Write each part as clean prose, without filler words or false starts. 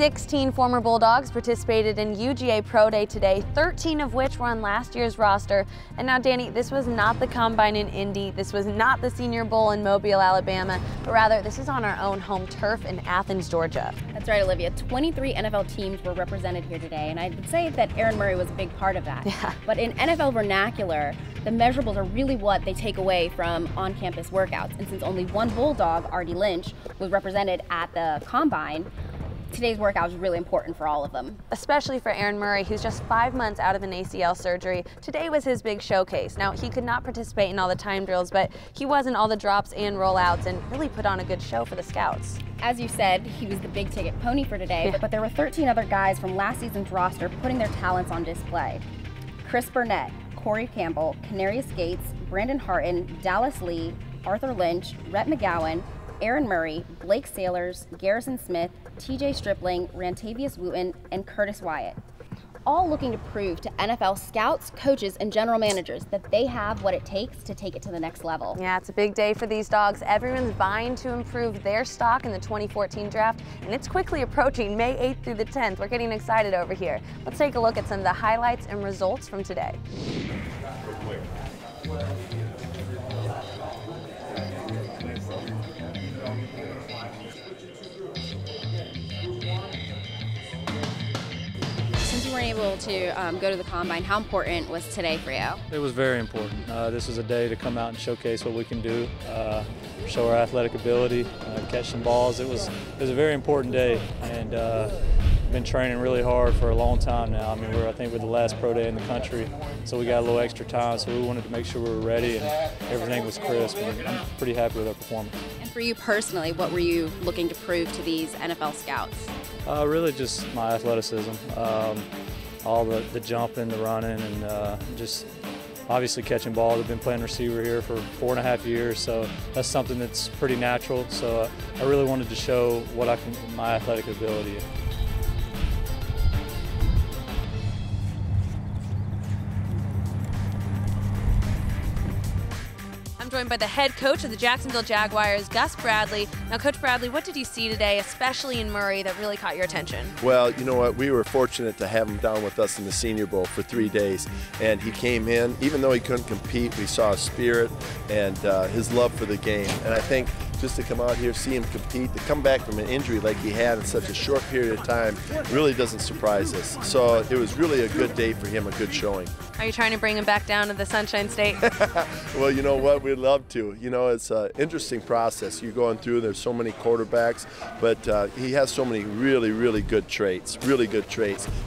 16 former Bulldogs participated in UGA Pro Day today, 13 of which were on last year's roster. And now, Dani, this was not the Combine in Indy, this was not the Senior Bowl in Mobile, Alabama, but rather this is on our own home turf in Athens, Georgia. That's right, Olivia. 23 NFL teams were represented here today, and I would say that Aaron Murray was a big part of that. Yeah. But in NFL vernacular, the measurables are really what they take away from on-campus workouts. And since only one Bulldog, Artie Lynch, was represented at the Combine, today's workout is really important for all of them. Especially for Aaron Murray, who's just 5 months out of an ACL surgery. Today was his big showcase. Now, he could not participate in all the time drills, but he was in all the drops and rollouts and really put on a good show for the scouts. As you said, he was the big ticket pony for today, but there were 13 other guys from last season's roster putting their talents on display. Chris Burnett, Corey Campbell, Canarius Gates, Brandon Harton, Dallas Lee, Arthur Lynch, Rhett McGowan, Aaron Murray, Blake Sailors, Garrison Smith, TJ Stripling, Rantavius Wooten, and Curtis Wyatt. All looking to prove to NFL scouts, coaches, and general managers that they have what it takes to take it to the next level. Yeah, it's a big day for these dogs. Everyone's vying to improve their stock in the 2014 draft, and it's quickly approaching May 8th through the 10th. We're getting excited over here. Let's take a look at some of the highlights and results from today. Since you weren't able to go to the Combine, how important was today for you? It was very important. This was a day to come out and showcase what we can do, show our athletic ability, catch some balls. It was a very important day, and been training really hard for a long time now. I mean, I think we're the last pro day in the country, so we got a little extra time, so we wanted to make sure we were ready and everything was crisp, and I'm pretty happy with our performance. And for you personally, what were you looking to prove to these NFL scouts? Really just my athleticism, all the jumping, the running, and just obviously catching balls. I've been playing receiver here for 4.5 years, so that's something that's pretty natural. So I really wanted to show what my athletic ability is. I'm joined by the head coach of the Jacksonville Jaguars, Gus Bradley. Now, Coach Bradley, what did you see today, especially in Murray, that really caught your attention? Well, you know what? We were fortunate to have him down with us in the Senior Bowl for 3 days. And he came in, even though he couldn't compete, we saw his spirit and his love for the game. And I think just to come out here, see him compete, to come back from an injury like he had in such a short period of time really doesn't surprise us. So it was really a good day for him, a good showing. Are you trying to bring him back down to the Sunshine State? Well, you know what? We'd love to. You know, it's an interesting process. You're going through, there's so many quarterbacks, but he has so many really, really good traits,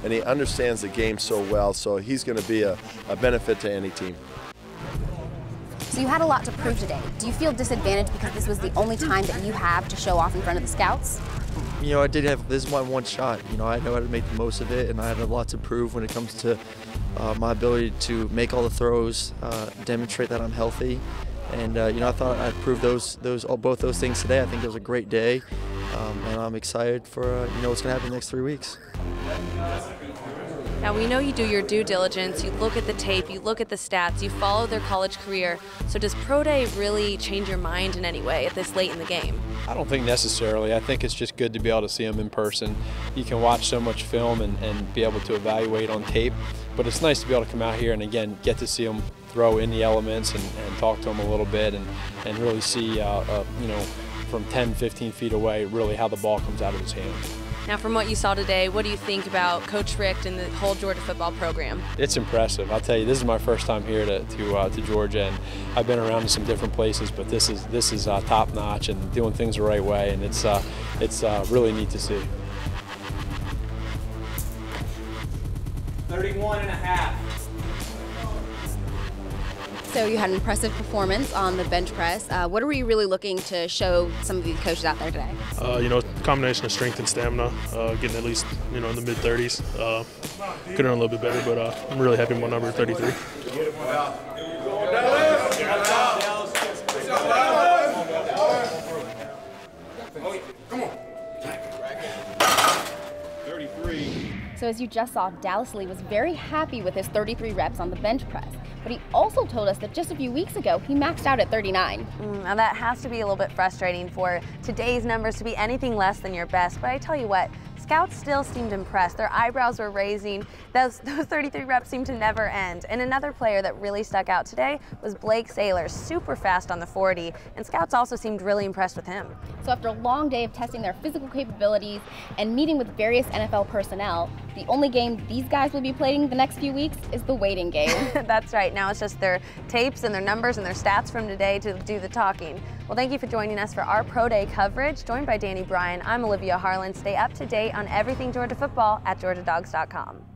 and he understands the game so well, so he's going to be a benefit to any team. So you had a lot to prove today. Do you feel disadvantaged because this was the only time that you have to show off in front of the scouts? You know, this is my one shot. You know, I know how to make the most of it, and I had a lot to prove when it comes to my ability to make all the throws, demonstrate that I'm healthy, and you know, I thought I'd prove both those things today. I think it was a great day, and I'm excited for you know, what's going to happen the next 3 weeks. Now, we know you do your due diligence, you look at the tape, you look at the stats, you follow their college career. So does Pro Day really change your mind in any way at this late in the game? I don't think necessarily. I think it's just good to be able to see them in person. You can watch so much film and be able to evaluate on tape, but it's nice to be able to come out here and, again, get to see them throw in the elements and talk to them a little bit and really see, you know, from 10, 15 feet away, really how the ball comes out of his hand. Now, from what you saw today, what do you think about Coach Richt and the whole Georgia football program? It's impressive. I'll tell you, this is my first time here to Georgia, and I've been around in some different places, but this is top notch and doing things the right way, and it's really neat to see. 31.5. So you had an impressive performance on the bench press. What are we really looking to show some of the coaches out there today? You know, combination of strength and stamina, getting at least, you know, in the mid-30s. Could have done a little bit better, but I'm really happy with my number, 33. Come on. 33. So as you just saw, Dallas Lee was very happy with his 33 reps on the bench press. But he also told us that just a few weeks ago, he maxed out at 39. Now that has to be a little bit frustrating for today's numbers to be anything less than your best. But I tell you what, scouts still seemed impressed. Their eyebrows were raising. Those 33 reps seemed to never end. And another player that really stuck out today was Blake Saylor, super fast on the 40, and scouts also seemed really impressed with him. So after a long day of testing their physical capabilities and meeting with various NFL personnel, the only game these guys will be playing the next few weeks is the waiting game. That's right. Now it's just their tapes and their numbers and their stats from today to do the talking. Well, thank you for joining us for our Pro Day coverage. Joined by Dani, Bryan, I'm Olivia Harlan. Stay up to date on everything Georgia football at GeorgiaDogs.com.